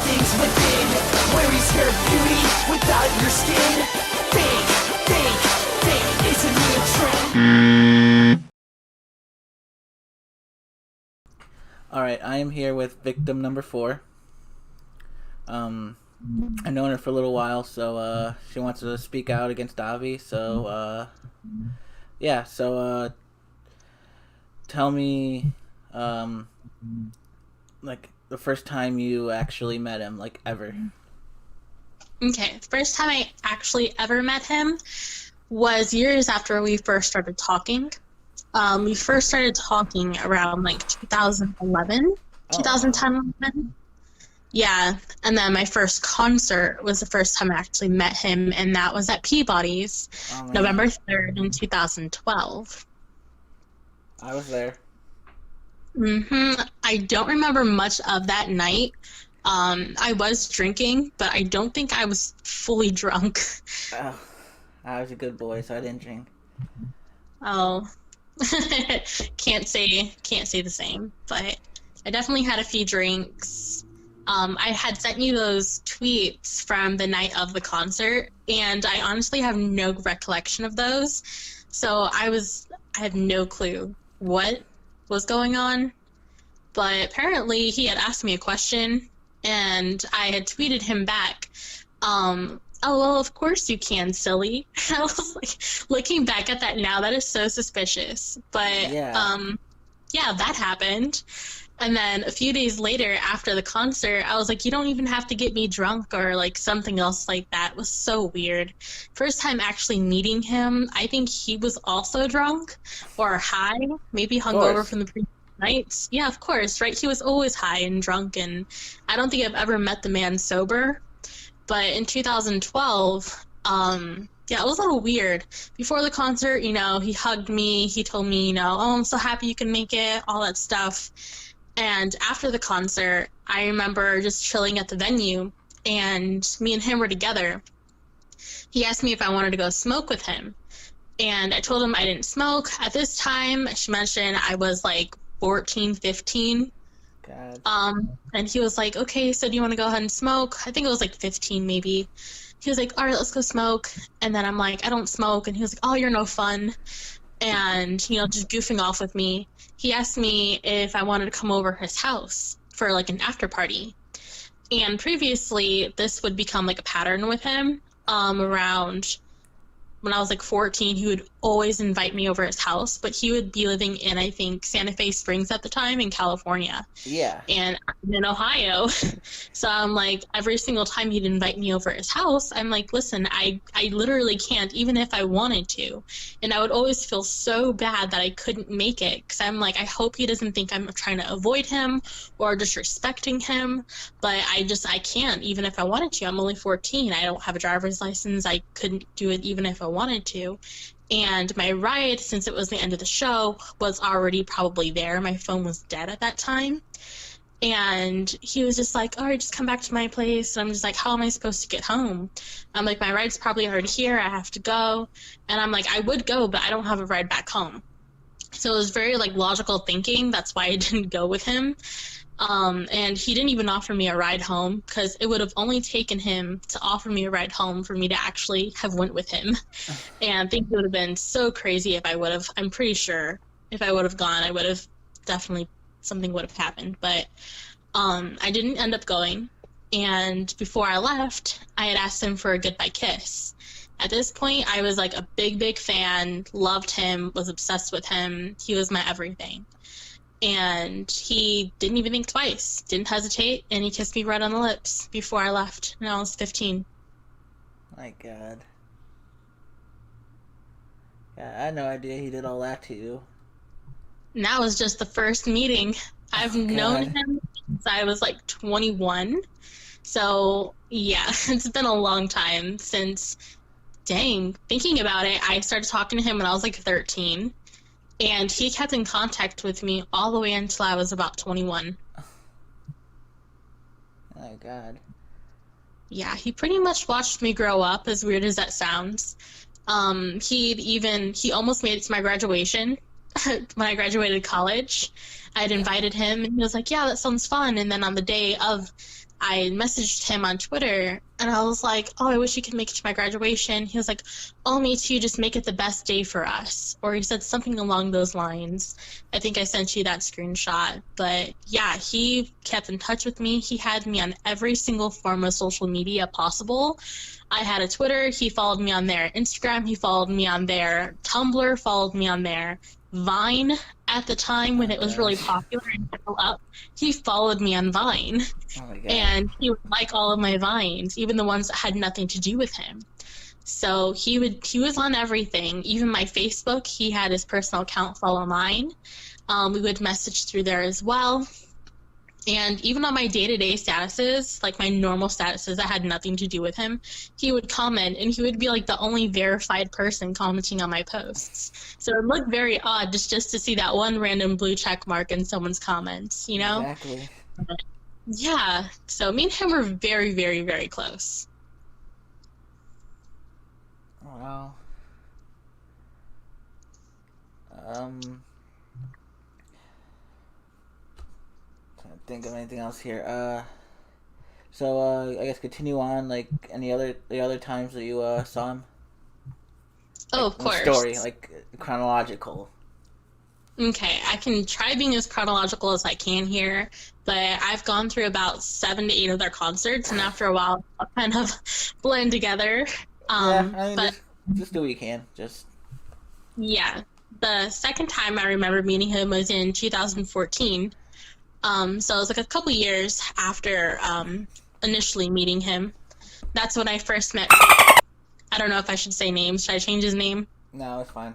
things within. Where is your beauty without your skin? Fake, fake, fake, it's a new trend. Alright, I am here with victim number 4. I've known her for a little while, so she wants to speak out against Dahvie, so yeah, so tell me like the first time you actually met him, like ever. Okay, the first time I actually ever met him was years after we first started talking. We first started talking around like 2011, 2010, 11. Yeah, and then my first concert was the first time I actually met him, and that was at Peabody's, November 3rd in 2012. I was there. I don't remember much of that night. I was drinking, but I don't think I was fully drunk. Oh, I was a good boy, so I didn't drink. Oh, can't say the same, but I definitely had a few drinks. I had sent you those tweets from the night of the concert, and I honestly have no recollection of those. So I had no clue what was going on. But apparently he had asked me a question, and I had tweeted him back, oh, well, of course you can, silly. I was like, looking back at that now, that is so suspicious. But, yeah, that happened. And then a few days later, after the concert, I was like, you don't even have to get me drunk or, like, something else like that. It was so weird. First time actually meeting him, I think he was also drunk or high, maybe hungover from the previous nights. Yeah, of course, right? He was always high and drunk, and I don't think I've ever met the man sober. But in 2012, yeah, it was a little weird. Before the concert, you know, he hugged me. He told me, you know, oh, I'm so happy you can make it, all that stuff. And after the concert, I remember just chilling at the venue, and me and him were together. He asked me if I wanted to go smoke with him, and I told him I didn't smoke. At this time, I should mention, I was like 14, 15. God. And he was like, okay, so do you want to go ahead and smoke? I think it was like 15 maybe. He was like, all right, let's go smoke. And then I'm like, I don't smoke. And he was like, oh, you're no fun. And, you know, just goofing off with me. He asked me if I wanted to come over his house for like an after party. And previously, this would become like a pattern with him. Around when I was like 14, he would always invite me over his house, but he would be living in, I think, Santa Fe Springs at the time in California. Yeah. And I'm in Ohio. So I'm like, every single time he'd invite me over his house, I'm like, listen, I literally can't, even if I wanted to. And I would always feel so bad that I couldn't make it, because I'm like, I hope he doesn't think I'm trying to avoid him or disrespecting him, but I can't, even if I wanted to. I'm only 14. I don't have a driver's license. I couldn't do it even if I wanted to. And my ride, since it was the end of the show, was already probably there. My phone was dead at that time. And he was just like, all right, just come back to my place. And I'm just like, how am I supposed to get home? I'm like, my ride's probably already here. I have to go. And I'm like, I would go, but I don't have a ride back home. So it was very like logical thinking. That's why I didn't go with him. And he didn't even offer me a ride home, because it would have only taken him to offer me a ride home for me to actually have went with him. And I think it would have been so crazy if I would have. I'm pretty sure if I would have gone, I would have definitely, something would have happened. But I didn't end up going. And before I left, I had asked him for a goodbye kiss. At this point, I was like a big, big fan, loved him, was obsessed with him. He was my everything. And he didn't even think twice, didn't hesitate, and he kissed me right on the lips before I left, and I was 15. My God. Yeah, I had no idea he did all that to you. And that was just the first meeting. I've known him since I was like 21. So, yeah, it's been a long time since, dang, thinking about it, I started talking to him when I was like 13. And he kept in contact with me all the way until I was about 21. Oh, God. Yeah, he pretty much watched me grow up, as weird as that sounds. He almost made it to my graduation when I graduated college. I'd invited him, and he was like, yeah, that sounds fun. And then on the day of, I messaged him on Twitter, and I was like, oh, I wish you could make it to my graduation. He was like, oh, me too, just make it the best day for us. Or he said something along those lines. I think I sent you that screenshot. But yeah, he kept in touch with me. He had me on every single form of social media possible. I had a Twitter, he followed me on there. Instagram, he followed me on there. Tumblr, followed me on there. Vine, at the time when it was really popular and blew up, he followed me on Vine. Oh my god. And he would like all of my Vines, even the ones that had nothing to do with him. So he was on everything. Even my Facebook, he had his personal account follow mine. We would message through there as well. And even on my day-to-day statuses, like my normal statuses that had nothing to do with him, he would comment, and he would be like the only verified person commenting on my posts. So it looked very odd just to see that one random blue check mark in someone's comments, you know? Exactly. Yeah. So me and him were very, very, very close. Wow. Can't think of anything else here. So I guess continue on. Like the other times that you saw him. Oh, Like, of course. Story like chronological. Okay, I can try being as chronological as I can here, but I've gone through about 7 to 8 of their concerts, and after a while, I'll kind of blend together. Yeah, I mean, But just do what you can. Just yeah, the second time I remember meeting him was in 2014. So it was like a couple years after initially meeting him. That's when I first met. I don't know if I should say names. Should I change his name? no, it's fine.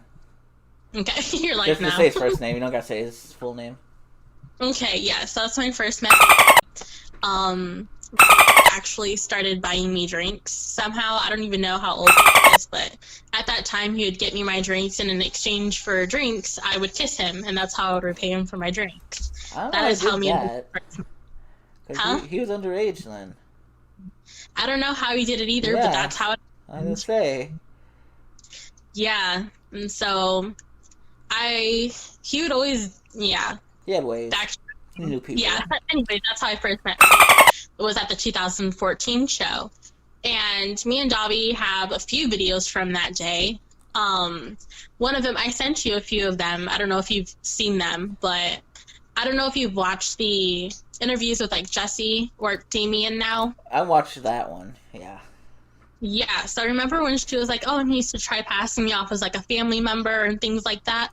Okay, you're like, Just no. say his first name. You don't gotta say his full name. Okay, yeah, so that's when I first met. Actually started buying me drinks somehow. I don't even know how old he is, but at that time he would get me my drinks, and in exchange for drinks, I would kiss him, and that's how I would repay him for my drinks. I don't know That how is he how did me and that. him. 'Cause Huh? he was underage then. I don't know how he did it either, Yeah. but that's how it. I was gonna say. Yeah, and so he would always, yeah, He had ways. actually. He knew people. Yeah, anyway, that's how I first met. It was at the 2014 show. And me and Dahvie have a few videos from that day. One of them, I sent you a few of them. I don't know if you've seen them, but I don't know if you've watched the interviews with like Jesse or Damien now. I watched that one. Yeah. Yeah, so I remember when she was like, oh, and he used to try passing me off as like a family member and things like that.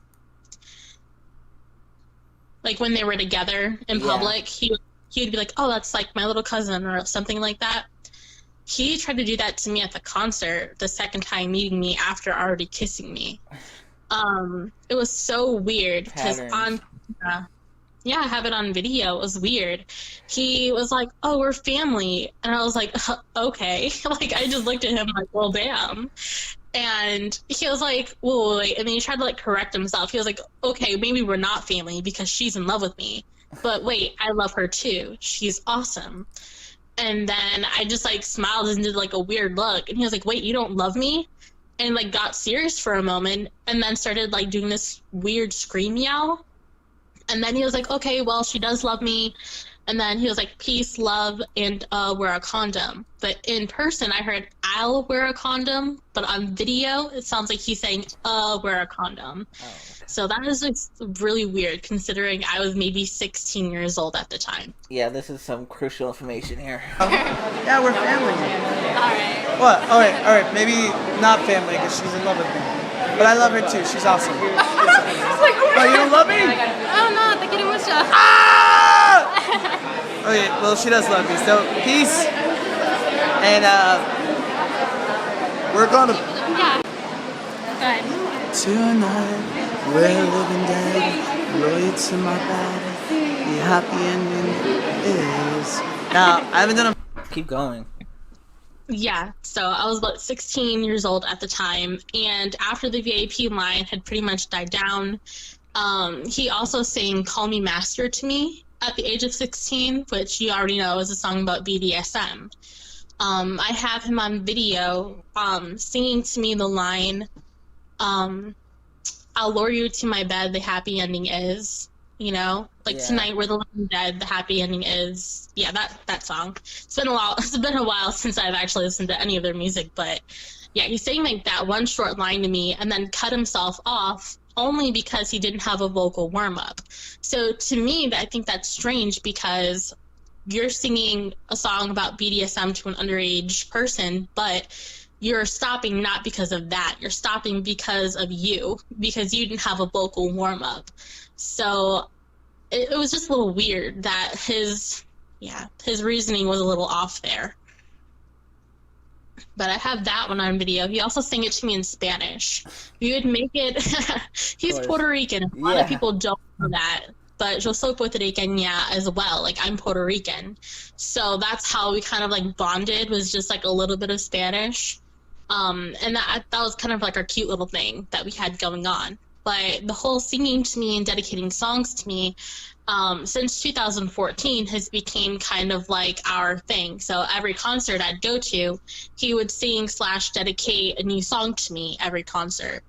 Like when they were together in Yeah. public, he would be like, oh, that's like my little cousin or something like that. He tried to do that to me at the concert the second time meeting me after already kissing me. It was so weird because Patterns. yeah, I have it on video. It was weird. He was like, oh, we're family. And I was like, okay. Like, I just looked at him like, well, damn. And he was like, whoa, wait. And then he tried to like correct himself. He was like, okay, maybe we're not family because she's in love with me. But wait, I love her too. She's awesome. And then I just like smiled and did like a weird look. And he was like, wait, you don't love me? And like got serious for a moment and then started like doing this weird scream yell. And then he was like, okay, well, she does love me. And then he was like, peace, love, and wear a condom. But in person, I heard, I'll wear a condom. But on video, it sounds like he's saying, wear a condom. Oh, okay. So that is like really weird, considering I was maybe 16 years old at the time. Yeah, this is some crucial information here. Yeah, we're family. Alright. What? All right. Maybe not family because she's in love with me. But I love her too. She's awesome. Oh, you don't love me? Oh no, te quiero mucho. Ah! Okay, well, she does love me. So, peace. And, we're gonna... Yeah. Good. Tonight, we're living dead. Loyal to my body. The happy ending is... Now, I haven't done a... Keep going. Yeah, so I was about 16 years old at the time, and after the VIP line had pretty much died down, he also sang Call Me Master to me at the age of 16, which you already know is a song about BDSM. I have him on video singing to me the line, I'll lure you to my bed, the happy ending is. you know, like Yeah. Tonight We're the Living Dead, the happy ending is, yeah, that song. It's been a while. It's been a while since I've actually listened to any of their music, but yeah, he's saying like that one short line to me and then cut himself off only because he didn't have a vocal warm up. So to me, I think that's strange because you're singing a song about BDSM to an underage person, but you're stopping not because of that. You're stopping because of you, because you didn't have a vocal warm up. So it was just a little weird that his reasoning was a little off there. But I have that one on video. He also sang it to me in Spanish. We would make it. He's Puerto Rican. A lot of people don't know that. But yo soy puertorriqueña as well. Like, I'm Puerto Rican. So that's how we kind of like bonded, was just like a little bit of Spanish. And that was kind of like our cute little thing that we had going on. But the whole singing to me and dedicating songs to me, since 2014 has became kind of like our thing. So every concert I'd go to, he would sing/dedicate a new song to me every concert.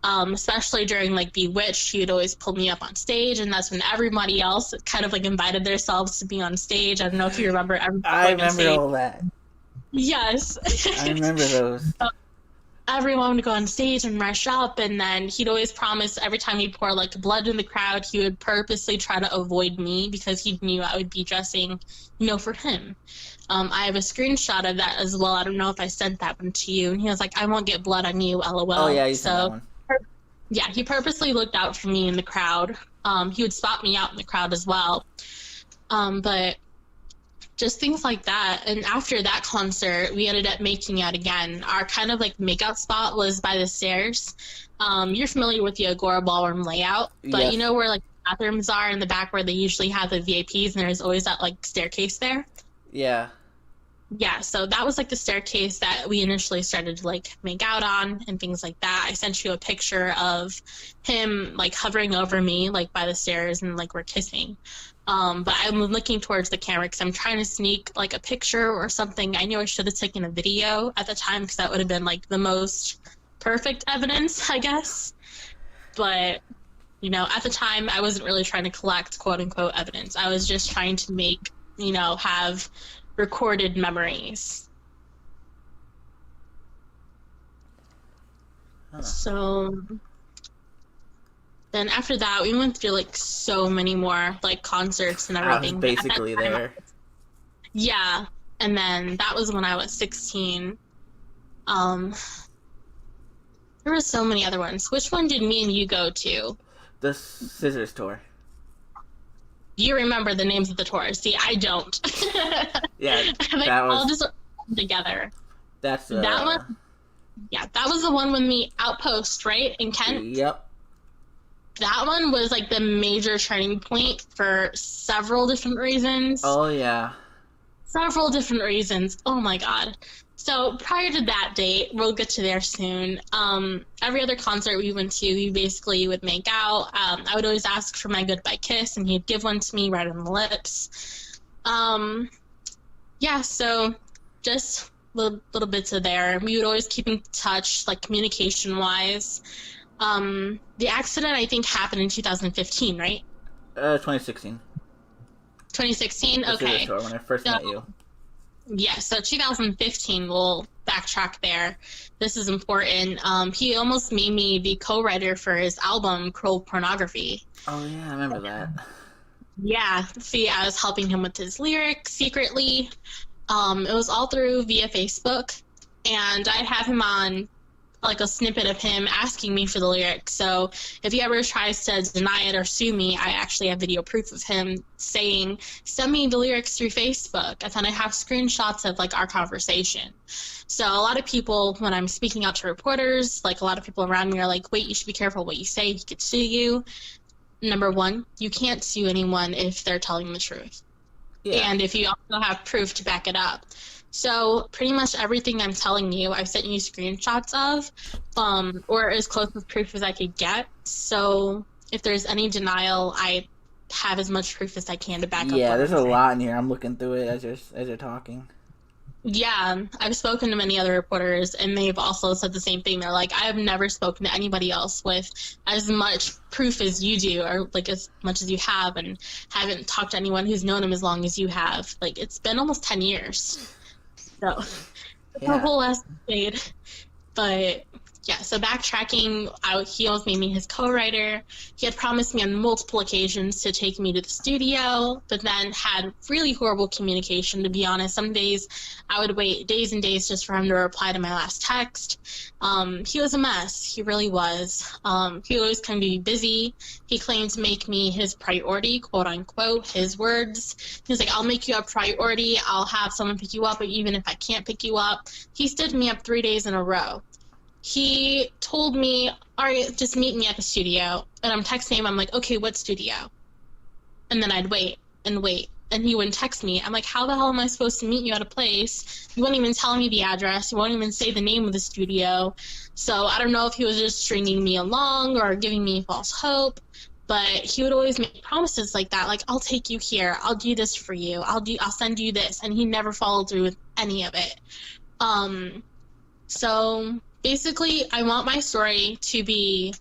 Especially during like Bewitched, he would always pull me up on stage, and that's when everybody else kind of like invited themselves to be on stage. I don't know if you remember everybody. I remember all that. Yes. I remember those. Everyone would go on stage and rush up, and then he'd always promise every time he'd pour like blood in the crowd, he would purposely try to avoid me because he knew I would be dressing, you know, for him. I have a screenshot of that as well. I don't know if I sent that one to you. And he was like, "I won't get blood on you, LOL." Oh yeah, you sent that one. Yeah, he purposely looked out for me in the crowd. He would spot me out in the crowd as well. But just things like that. And after that concert, we ended up making out again. Our kind of like makeout spot was by the stairs. You're familiar with the Agora Ballroom layout, but Yes. You know where like bathrooms are in the back where they usually have the VIPs, and there's always that like staircase there? Yeah. Yeah, so that was like the staircase that we initially started to like make out on and things like that. I sent you a picture of him like hovering over me like by the stairs, and like we're kissing. But I'm looking towards the camera because I'm trying to sneak like a picture or something. I knew I should have taken a video at the time because that would have been like the most perfect evidence, I guess. But you know, at the time I wasn't really trying to collect quote unquote evidence. I was just trying to make, you know, have recorded memories. Huh. So then after that, we went through like so many more like concerts and I was everything. basically there. Yeah, and then that was when I was 16. There were so many other ones. Which one did me and you go to? The Scissors tour. You remember the names of the tours. See, I don't. Yeah, They that all was. just together. That's That one. Yeah, that was the one with me Outpost, right, in Kent? Yep. That one was like the major turning point for several different reasons. Oh yeah. Several different reasons. Oh my god. So prior to that date, we'll get to there soon. Every other concert we went to, we basically would make out. I would always ask for my goodbye kiss, and he'd give one to me right on the lips. Yeah, so just little bits of there. We would always keep in touch, like communication-wise. The accident, I think, happened in 2015, right? 2016. 2016? The Scissors Okay. tour, when I first met you. Yeah, so 2015, we'll backtrack there. This is important. He almost made me the co-writer for his album, Cruel Pornography. Oh yeah, I remember that. Yeah, see, I was helping him with his lyrics secretly. It was all through via Facebook, and I had him on like a snippet of him asking me for the lyrics. So if he ever tries to deny it or sue me, I actually have video proof of him saying, send me the lyrics through Facebook. And then I have screenshots of like our conversation. So a lot of people, when I'm speaking out to reporters, like a lot of people around me are like, wait, you should be careful what you say. He could sue you. Number one, you can't sue anyone if they're telling the truth. Yeah. And if you also have proof to back it up. So pretty much everything I'm telling you, I've sent you screenshots of, or as close as proof as I could get. So if there's any denial, I have as much proof as I can to back up. Yeah, what there's I'm a saying. lot in here. I'm looking through it as you're talking. Yeah, I've spoken to many other reporters, and they've also said the same thing. They're like, I have never spoken to anybody else with as much proof as you do, or like as much as you have, and haven't talked to anyone who's known him as long as you have. Like, it's been almost 10 years. So, it's a Yeah. whole last decade. But yeah, so backtracking, he always made me his co-writer. He had promised me on multiple occasions to take me to the studio, but then had really horrible communication, to be honest. Some days I would wait days and days just for him to reply to my last text. He was a mess. He really was. He always claimed to be busy. He claimed to make me his priority, quote unquote, his words. He was like, I'll make you a priority. I'll have someone pick you up, even if I can't pick you up. He stood me up 3 days in a row. He told me, all right, just meet me at the studio. And I'm texting him. I'm like, okay, what studio? And then I'd wait and wait. And he wouldn't text me. I'm like, how the hell am I supposed to meet you at a place? You won't even tell me the address. You won't even say the name of the studio. So I don't know if he was just stringing me along or giving me false hope. But he would always make promises like that. Like, I'll take you here. I'll do this for you. I'll send you this. And he never followed through with any of it. So basically, I want my story to be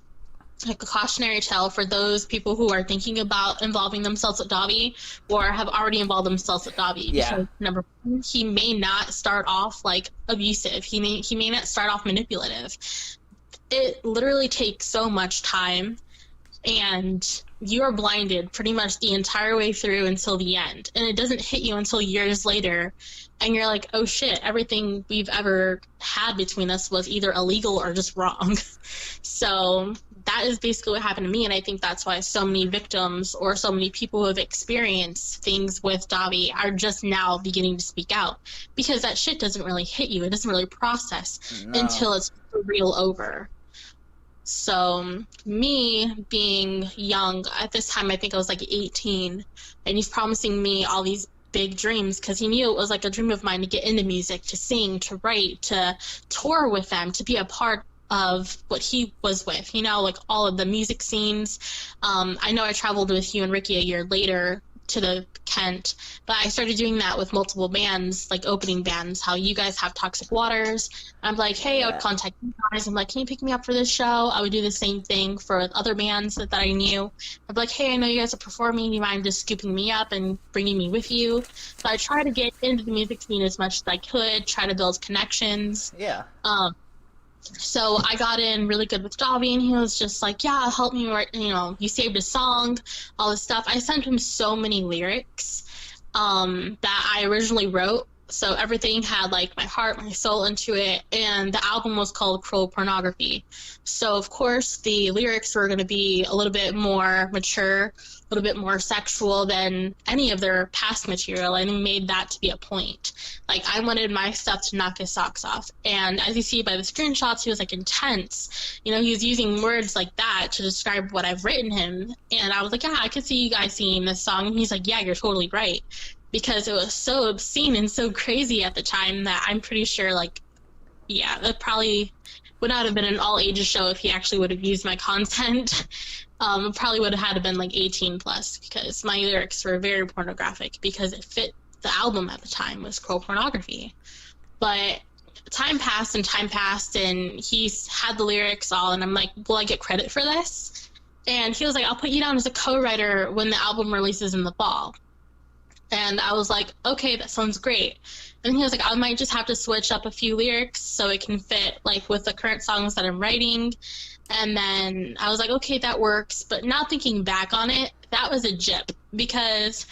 like a cautionary tale for those people who are thinking about involving themselves with Dahvie or have already involved themselves with Dahvie. Yeah. Because, number one, he may not start off like abusive. He may not start off manipulative. It literally takes so much time, and you are blinded pretty much the entire way through until the end. And it doesn't hit you until years later. And you're like, oh shit, everything we've ever had between us was either illegal or just wrong. So that is basically what happened to me. And I think that's why so many victims or so many people who have experienced things with Dahvie are just now beginning to speak out. Because that shit doesn't really hit you. It doesn't really process until it's real over. So me being young, at this time I think I was like 18, and he's promising me all these big dreams because he knew it was like a dream of mine to get into music, to sing, to write, to tour with them, to be a part of what he was with, you know, like all of the music scenes. I know I traveled with you and Ricky a year later to the Kent, but I started doing that with multiple bands, like opening bands, how you guys have Toxic Waters. I'm like, hey, I would contact you guys. I'm like, can you pick me up for this show? I would do the same thing for other bands that I knew. I'd be like, hey, I know you guys are performing. Do you mind just scooping me up and bringing me with you? So I try to get into the music scene as much as I could, try to build connections. Yeah. So I got in really good with Dahvie, and he was just like, yeah, help me write, you know, you saved a song, all this stuff. I sent him so many lyrics that I originally wrote. So everything had like my heart, my soul into it, and the album was called Cruel Pornography. So of course the lyrics were going to be a little bit more mature, a little bit more sexual than any of their past material, and he made that to be a point. Like, I wanted my stuff to knock his socks off. And as you see by the screenshots, he was like intense. You know, he was using words like that to describe what I've written him. And I was like, yeah, I could see you guys singing this song. And he's like, yeah, you're totally right. Because it was so obscene and so crazy at the time that I'm pretty sure, like, yeah, that probably would not have been an all ages show if he actually would have used my content. It probably would have had to been like 18 plus, because my lyrics were very pornographic because it fit the album at the time, was Cruel Pornography. But time passed and he's had the lyrics all, and I'm like, will I get credit for this? And he was like, I'll put you down as a co-writer when the album releases in the fall. And I was like, okay, that sounds great. And he was like, I might just have to switch up a few lyrics so it can fit like with the current songs that I'm writing. And then I was like, okay, that works. But now thinking back on it, that was a jip, because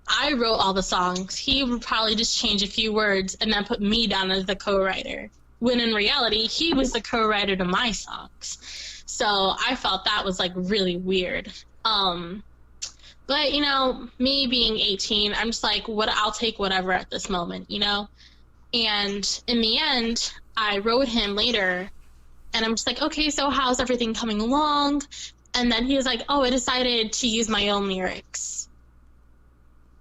I wrote all the songs. He would probably just change a few words and then put me down as the co-writer, when in reality, he was the co-writer to my songs. So I felt that was like really weird. But, you know, me being 18, I'm just like, I'll take whatever at this moment, you know? And in the end, I wrote him later, and I'm just like, okay, so how's everything coming along? And then he was like, oh, I decided to use my own lyrics.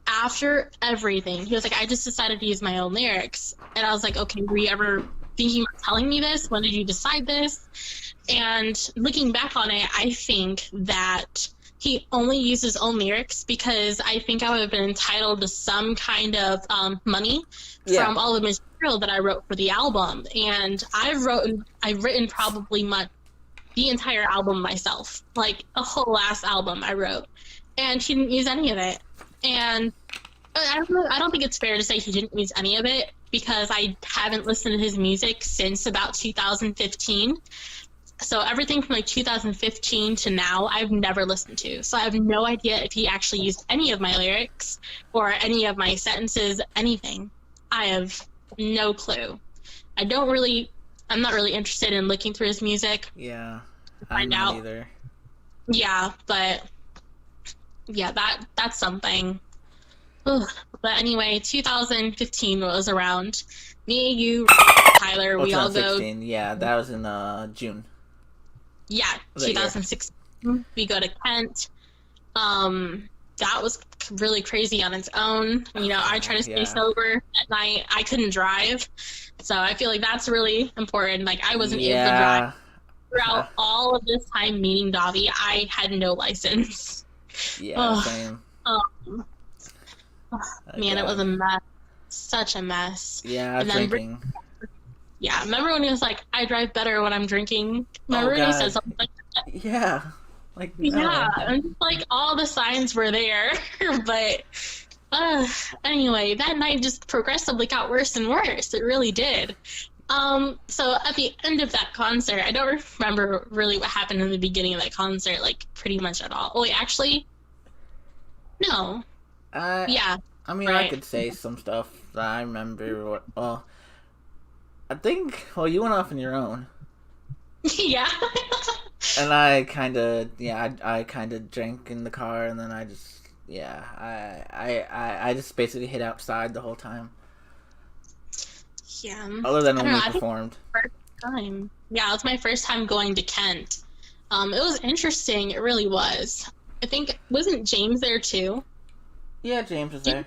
After everything, he was like, I just decided to use my own lyrics. And I was like, okay, were you ever thinking about telling me this? When did you decide this? And looking back on it, I think that he only used his own lyrics because I think I would have been entitled to some kind of money from all the material that I wrote for the album. And I've written probably the entire album myself, like a whole ass album I wrote, and he didn't use any of it. And I don't think it's fair to say he didn't use any of it because I haven't listened to his music since about 2015. So everything from like 2015 to now, I've never listened to. So I have no idea if he actually used any of my lyrics or any of my sentences, anything. I have no clue. I'm not really interested in looking through his music. Yeah, I'm not either. Yeah, but yeah, that's something. Ugh. But anyway, 2015 was around. Me, you, Tyler, we all go. Yeah, that was in June. Yeah, 2016. We go to Kent. That was really crazy on its own. You know, I try to stay sober at night. I couldn't drive, so I feel like that's really important. Like, I wasn't able to drive throughout all of this time meeting Dahvie. I had no license. Yeah, same. Man, it was a mess. Such a mess. Yeah, drinking. Yeah, remember when he was like, I drive better when I'm drinking? Remember when he said something like that? Yeah. Like, no. Yeah, and like all the signs were there. But anyway, that night just progressively got worse and worse. It really did. So at the end of that concert, I don't remember really what happened in the beginning of that concert, like pretty much at all. Oh, wait, actually, no. Yeah. I mean, I could say some stuff that I remember. Well, I think, you went off on your own. Yeah. And I kind of drank in the car, and then I just, I just basically hid outside the whole time. Yeah. Other than when we performed. First time. Yeah, it was my first time going to Kent. It was interesting. It really was. I think, wasn't James there too? Yeah, James was there.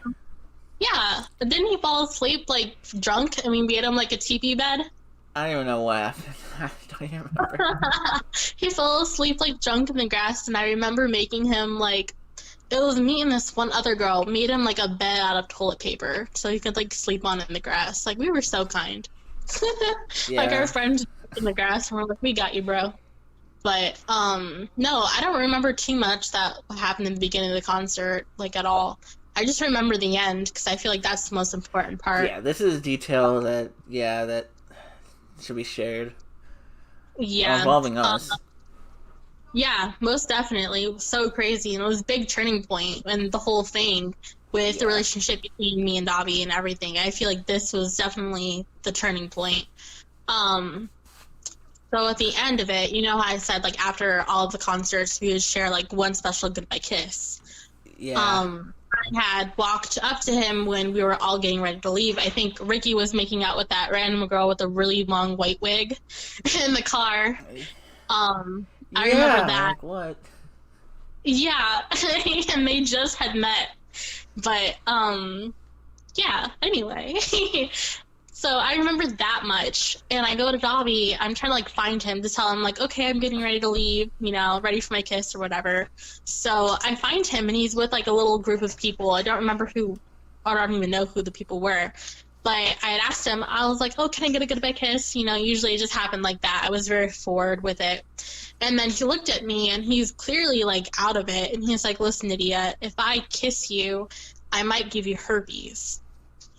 Yeah, but didn't he fall asleep, like, drunk? I mean, we had him, like, a teepee bed. I don't even know what happened. I don't even remember. He fell asleep, like, drunk in the grass, and I remember making him, like, it was me and this one other girl, made him, like, a bed out of toilet paper, so he could, like, sleep on it in the grass. Like, we were so kind. Like, our friends in the grass, and we're like, we got you, bro. But, no, I don't remember too much that happened in the beginning of the concert, like, at all. I just remember the end, because I feel like that's the most important part. Yeah, this is detail that should be shared. Yeah. Involving us. Yeah, most definitely. It was so crazy, and it was a big turning point in the whole thing with the relationship between me and Dahvie and everything. I feel like this was definitely the turning point. So at the end of it, you know how I said, like, after all of the concerts, we would share, like, one special goodbye kiss. Yeah. I had walked up to him when we were all getting ready to leave. I think Ricky was making out with that random girl with a really long white wig in the car. I remember that. Like what? Yeah, and they just had met. But, yeah, anyway. So I remember that much, and I go to Dahvie, I'm trying to, like, find him to tell him, like, okay, I'm getting ready to leave, you know, ready for my kiss or whatever. So I find him, and he's with, like, a little group of people. I don't remember who, or I don't even know who the people were. But I had asked him, I was like, oh, can I get a goodbye kiss? You know, usually it just happened like that. I was very forward with it. And then he looked at me, and he's clearly, like, out of it, and he's like, listen, idiot, if I kiss you, I might give you herpes.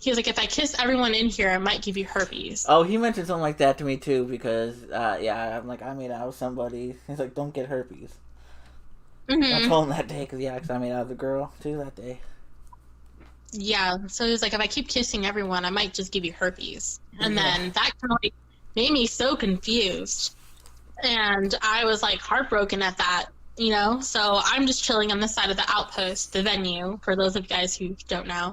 He was like, if I kiss everyone in here, I might give you herpes. Oh, he mentioned something like that to me, too, because, I'm like, I made out with somebody. He's like, don't get herpes. Mm-hmm. I told him that day, because I made out with a girl, too, that day. Yeah, so he was like, if I keep kissing everyone, I might just give you herpes. And then that kind of, like, made me so confused. And I was, like, heartbroken at that, you know? So I'm just chilling on this side of the Outpost, the venue, for those of you guys who don't know.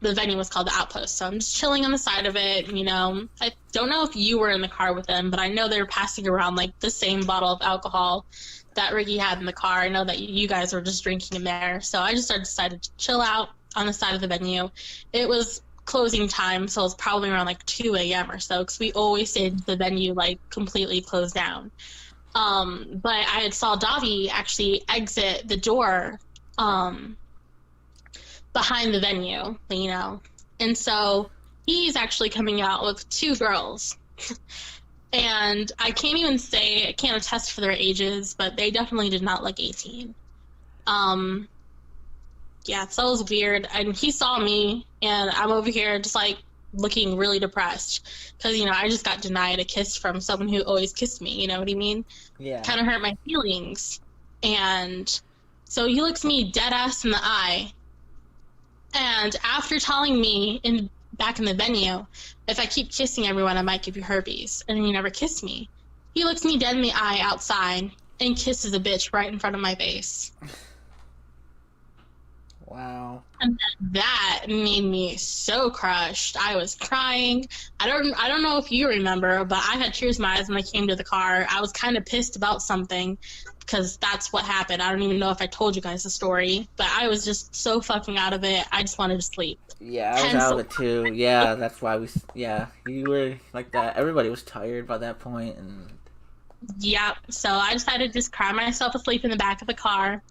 The venue was called the Outpost, so I'm just chilling on the side of it, you know. I don't know if you were in the car with them, but I know they were passing around, like, the same bottle of alcohol that Ricky had in the car. I know that you guys were just drinking in there, so I just decided to chill out on the side of the venue. It was closing time, so it was probably around, like, 2 a.m. or so, because we always stayed the venue, like, completely closed down. But I had saw Dahvie actually exit the door behind the venue, you know. And so he's actually coming out with two girls. And I can't even say, I can't attest for their ages, but they definitely did not look 18. Yeah, so it was weird. And he saw me, and I'm over here just like looking really depressed because, you know, I just got denied a kiss from someone who always kissed me, you know what I mean? Yeah. Kind of hurt my feelings. And so he looks me dead ass in the eye. And after telling me back in the venue, if I keep kissing everyone, I might give you herpes, and he never kissed me, he looks me dead in the eye outside and kisses a bitch right in front of my face. Wow. And that made me so crushed. I was crying. I don't know if you remember, but I had tears in my eyes when I came to the car. I was kind of pissed about something because that's what happened. I don't even know if I told you guys the story, but I was just so fucking out of it. I just wanted to sleep. Yeah, I was out of it too. Yeah, that's why you were like that. Everybody was tired by that point, and yeah, so I decided to just cry myself asleep in the back of the car.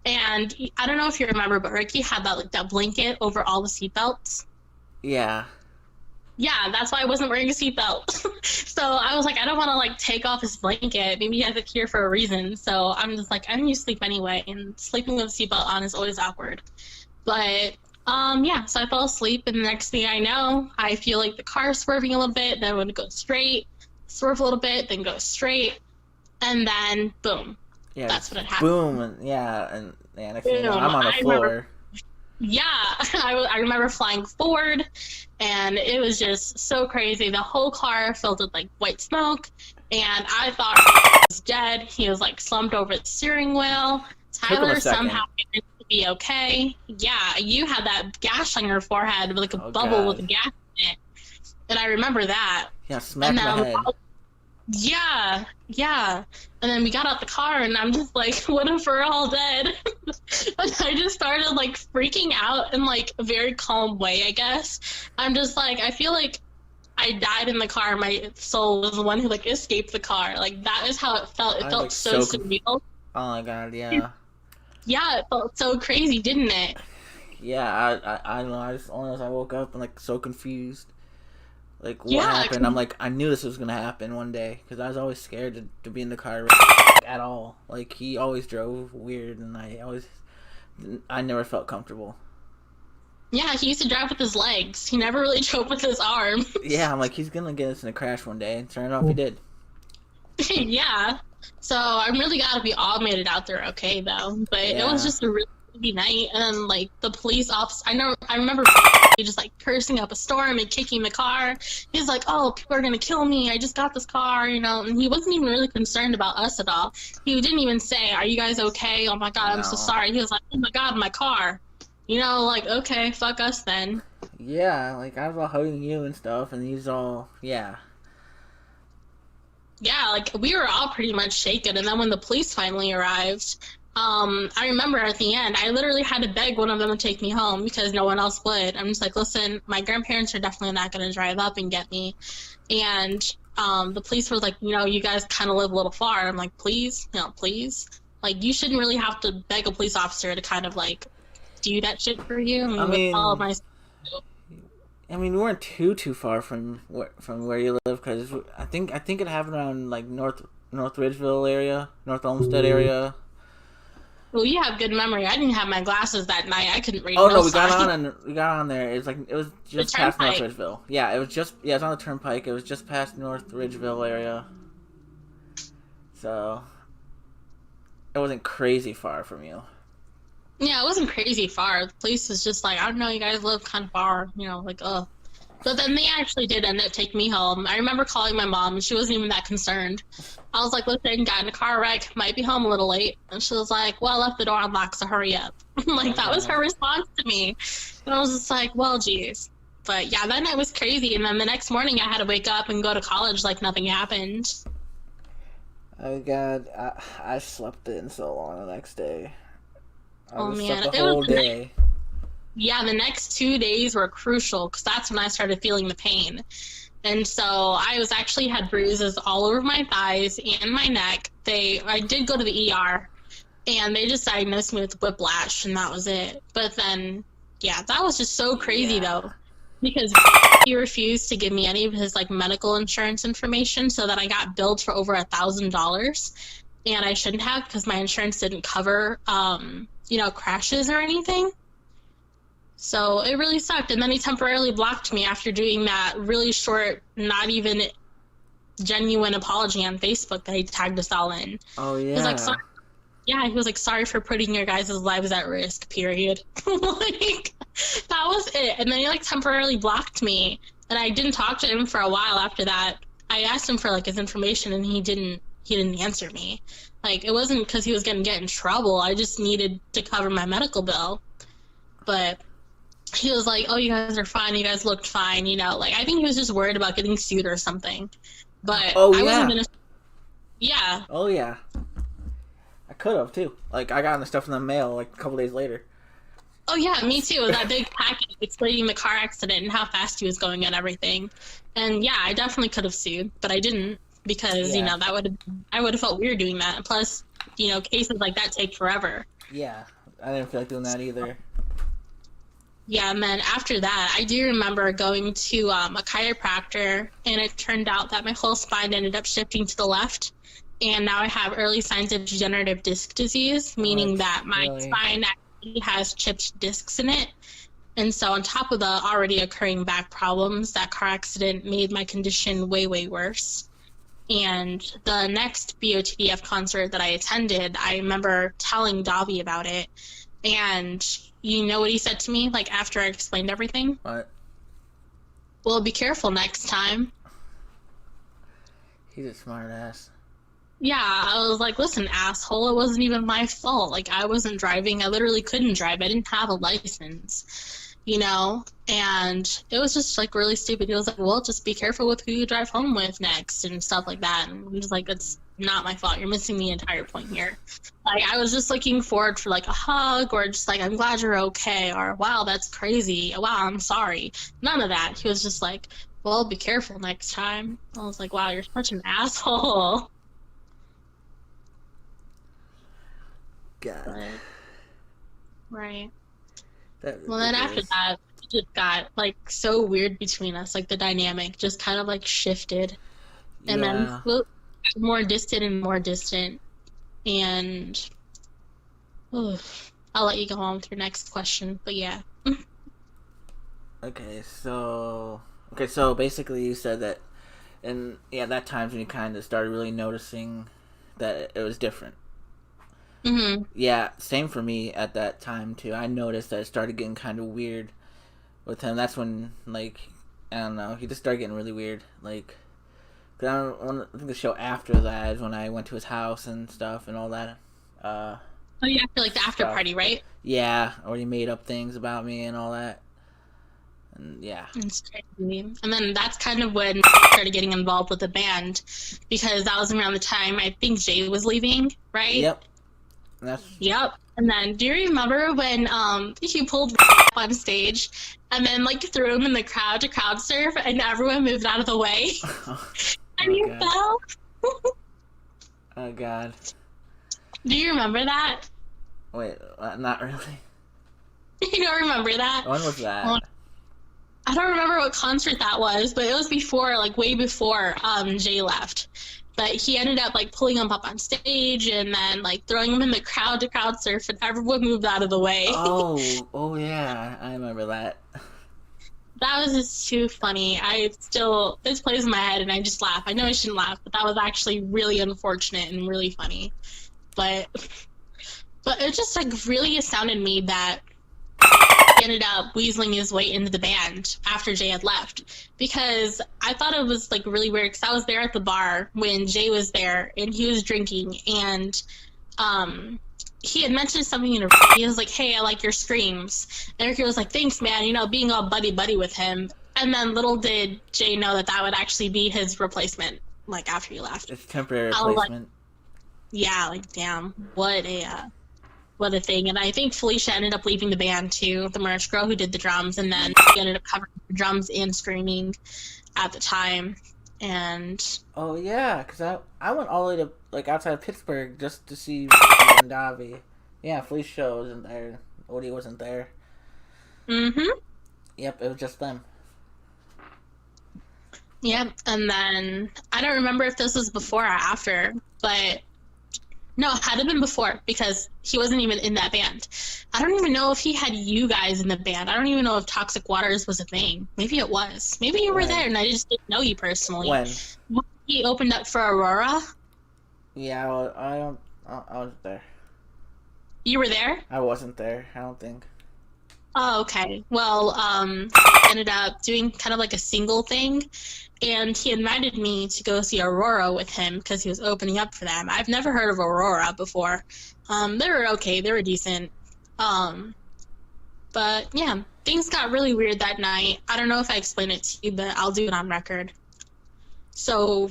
And I don't know if you remember, but Ricky had that blanket over all the seatbelts. yeah. Yeah, that's why I wasn't wearing a seatbelt. So I was like, I don't want to like take off his blanket. Maybe he has it here for a reason. So I'm just like, I'm used to sleep anyway, and sleeping with a seatbelt on is always awkward. But yeah, so I fell asleep, and the next thing I know, I feel like the car swerving a little bit, then would go straight, swerve a little bit, then go straight, and then boom. Yeah, that's what had happened. Boom, and next thing you know, I'm on the floor. Yeah, I remember flying forward, and it was just so crazy. The whole car filled with like white smoke, and I thought he was dead. He was like slumped over the steering wheel. Tyler somehow managed to be okay. Yeah, you had that gash on your forehead, like a bubble with a gash in it, and I remember that. Yeah, smacked my head. Yeah. And then we got out the car, and I'm just like, what if we're all dead? And I just started like freaking out in like a very calm way, I guess. I'm just like, I feel like I died in the car. My soul was the one who like escaped the car. Like that is how it felt. It felt so surreal. Oh my god, yeah. Yeah, it felt so crazy, didn't it? Yeah, I don't know. I woke up and like so confused. Like, what happened? I'm like, I knew this was going to happen one day. Because I was always scared to be in the car at all. Like, he always drove weird. And I never felt comfortable. Yeah, he used to drive with his legs. He never really drove with his arm. Yeah, I'm like, he's going to get us in a crash one day. And sure enough, he did. Yeah. So I'm really glad we all made it out there okay, though. But it was just a really night, and then like the police officer, I remember just like cursing up a storm and kicking the car. He's like, oh, people are gonna kill me, I just got this car, you know. And he wasn't even really concerned about us at all. He didn't even say, are you guys okay? Oh my god, I'm so sorry. He was like, oh my god, my car, you know, like, okay, fuck us then. Yeah, like I was all hugging you and stuff, and he's all yeah, like we were all pretty much shaken. And then when the police finally arrived, I remember at the end, I literally had to beg one of them to take me home because no one else would. I'm just like, listen, my grandparents are definitely not going to drive up and get me. And the police were like, you know, you guys kind of live a little far. I'm like, please, please. Like, you shouldn't really have to beg a police officer to kind of like do that shit for you. I mean, with all of my... I mean, we weren't too far from where you live, because I think it happened around like North Ridgeville area, North Olmsted area. Well, you have good memory. I didn't have my glasses that night. I couldn't read. Oh no, we got on there. It was just past North Ridgeville. Yeah, it was it's on the turnpike. It was just past North Ridgeville area. So it wasn't crazy far from you. Yeah, it wasn't crazy far. The police was just like, I don't know, you guys live kind of far, you know, like, ugh. But then they actually did end up taking me home. I remember calling my mom, and she wasn't even that concerned. I was like, listen, got in a car wreck, might be home a little late. And she was like, well, I left the door unlocked, so hurry up. Like, that was her response to me. And I was just like, well, geez. But yeah, that night was crazy. And then the next morning, I had to wake up and go to college like nothing happened. Oh, God. I slept in so long the next day. Oh, man. Slept the whole day. Yeah, the next 2 days were crucial because that's when I started feeling the pain. And so I was actually had bruises all over my thighs and my neck. I did go to the ER, and they just diagnosed me with whiplash, and that was it. But then, yeah, that was just so crazy though, because he refused to give me any of his like medical insurance information, so that I got billed for over $1,000, and I shouldn't have because my insurance didn't cover, crashes or anything. So it really sucked. And then he temporarily blocked me after doing that really short, not even genuine apology on Facebook that he tagged us all in. Oh, yeah. He was like, sorry. Yeah, he was like, sorry for putting your guys' lives at risk, period. Like, that was it. And then he like temporarily blocked me. And I didn't talk to him for a while after that. I asked him for like his information, and he didn't answer me. Like, it wasn't because he was going to get in trouble. I just needed to cover my medical bill. But he was like, oh, you guys are fine. You guys looked fine. Like, I think he was just worried about getting sued or something. But I wasn't going to. Yeah. Oh, yeah. I could have, too. Like, I got the stuff in the mail, like, a couple days later. Oh, yeah, me too. That big package explaining the car accident and how fast he was going and everything. And, yeah, I definitely could have sued, but I didn't because, I would have felt weird doing that. And plus, cases like that take forever. Yeah, I didn't feel like doing that either. Yeah, and then after that, I do remember going to a chiropractor, and it turned out that my whole spine ended up shifting to the left, and now I have early signs of degenerative disc disease, meaning that my spine actually has chipped discs in it. And so on top of the already occurring back problems, that car accident made my condition way, way worse. And the next BOTDF concert that I attended, I remember telling Dahvie about it, and you know what he said to me, like, after I explained everything? What? Well, be careful next time. He's a smart ass. Yeah, I was like, listen, asshole, it wasn't even my fault. Like, I wasn't driving. I literally couldn't drive. I didn't have a license, And it was just, like, really stupid. He was like, well, just be careful with who you drive home with next and stuff like that. And I'm just like, it's not my fault. You're missing the entire point here. Like, I was just looking forward for, like, a hug or just, like, I'm glad you're okay or, wow, that's crazy. Wow, I'm sorry. None of that. He was just like, well, be careful next time. I was like, wow, you're such an asshole. God. But, right. Well, then after that, it just got, like, so weird between us. Like, the dynamic just kind of, like, shifted. And then more distant and more distant. And I'll let you go on with your next question. But, yeah. Okay, so basically you said that, and yeah, that time's when you kind of started really noticing that it was different. Mm-hmm. Yeah, same for me at that time too. I noticed that it started getting kind of weird with him. That's when, like, I don't know, he just started getting really weird. Like, cause I think the show after that is when I went to his house and stuff and all that. Oh, yeah, after, like, the after party, right? Yeah, or he made up things about me and all that. And yeah. It's crazy. And then that's kind of when I started getting involved with the band, because that was around the time I think Jay was leaving, right? Yep. Yep. And then, do you remember when he pulled on stage and then, like, threw him in the crowd to crowd surf and everyone moved out of the way? And you fell? Oh, God. Do you remember that? Wait, not really. You don't remember that? When was that? Well, I don't remember what concert that was, but it was before, like, way before Jay left. But he ended up, like, pulling him up on stage and then, like, throwing him in the crowd to crowd surf, and everyone moved out of the way. Oh yeah, I remember that. That was just too funny. This plays in my head and I just laugh. I know I shouldn't laugh, but that was actually really unfortunate and really funny. But it just, like, really astounded me that he ended up weaseling his way into the band after Jay had left, because I thought it was, like, really weird, because I was there at the bar when Jay was there and he was drinking, and he had mentioned something in he was like, hey, I like your screams, and Ricky was like, thanks, man, being all buddy with him. And then little did Jay know that would actually be his replacement, like, after he left. It's temporary replacement. Yeah, like, damn, what a thing. And I think Felicia ended up leaving the band too, the merch girl who did the drums, and then she ended up covering the drums and screaming. at the time, and Oh yeah, because I went all the way to like outside of Pittsburgh just to see Dahvie. Yeah, Felicia wasn't there. Odie wasn't there. mm-hmm. Yep, it was just them. Yep, and then I don't remember if this was before or after, but no, it had to have been before because he wasn't even in that band. I don't even know if he had you guys in the band. I don't even know if Toxic Waters was a thing. Maybe it was. Maybe you were When? there and I just didn't know you personally. When? He opened up for Aurora. Yeah, I was there. You were there? I wasn't there. I don't think. Oh, okay. Well, ended up doing kind of like a single thing, and he invited me to go see Aurora with him because he was opening up for them. I've never heard of Aurora before. They were okay. They were decent. But yeah, things got really weird that night. I don't know if I explained it to you, but I'll do it on record. So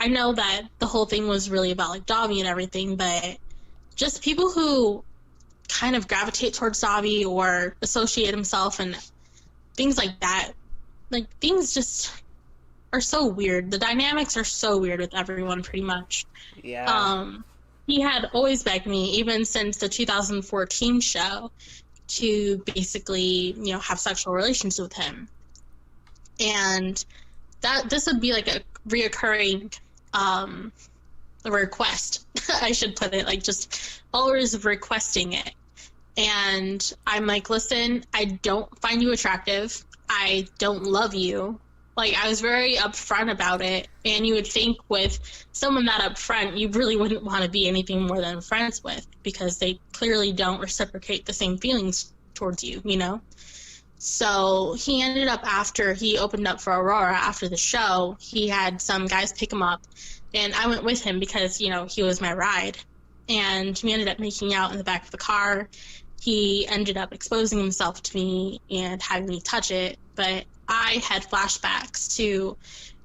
I know that the whole thing was really about like Dahvie and everything, but just people who kind of gravitate towards Dahvie or associate himself and things like that, like things just are so weird. The dynamics are so weird with everyone pretty much. Yeah. He had always begged me, even since the 2014 show, to basically, you know, have sexual relations with him. And that this would be like a reoccurring request. I should put it, like, just always requesting it. And I'm like, listen, I don't find you attractive. I don't love you. Like, I was very upfront about it. And you would think with someone that upfront, you really wouldn't want to be anything more than friends with, because they clearly don't reciprocate the same feelings towards you, you know? So he ended up, after he opened up for Aurora after the show, he had some guys pick him up. And I went with him because, you know, he was my ride. And we ended up making out in the back of the car. He ended up exposing himself to me and having me touch it. But I had flashbacks to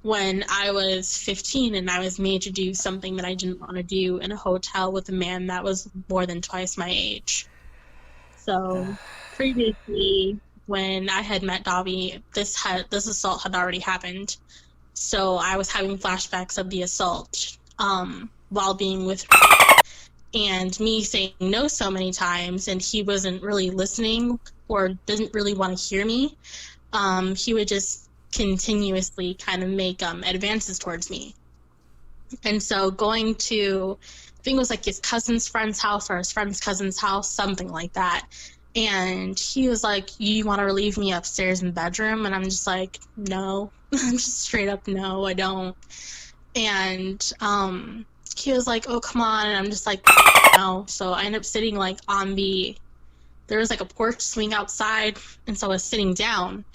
when I was 15 and I was made to do something that I didn't want to do in a hotel with a man that was more than twice my age. So previously, when I had met Dahvie, this assault had already happened. So I was having flashbacks of the assault while being with and me saying no so many times, and he wasn't really listening or didn't really want to hear me. He would just continuously kind of make advances towards me. And so going to, I think it was like his cousin's friend's house or his friend's cousin's house, something like that. And he was like, you want to relieve me upstairs in the bedroom? And I'm just like, no. I'm just straight up, no, I don't. And he was like, oh, come on. And I'm just like, no. So I ended up sitting like there was like a porch swing outside. And so I was sitting down.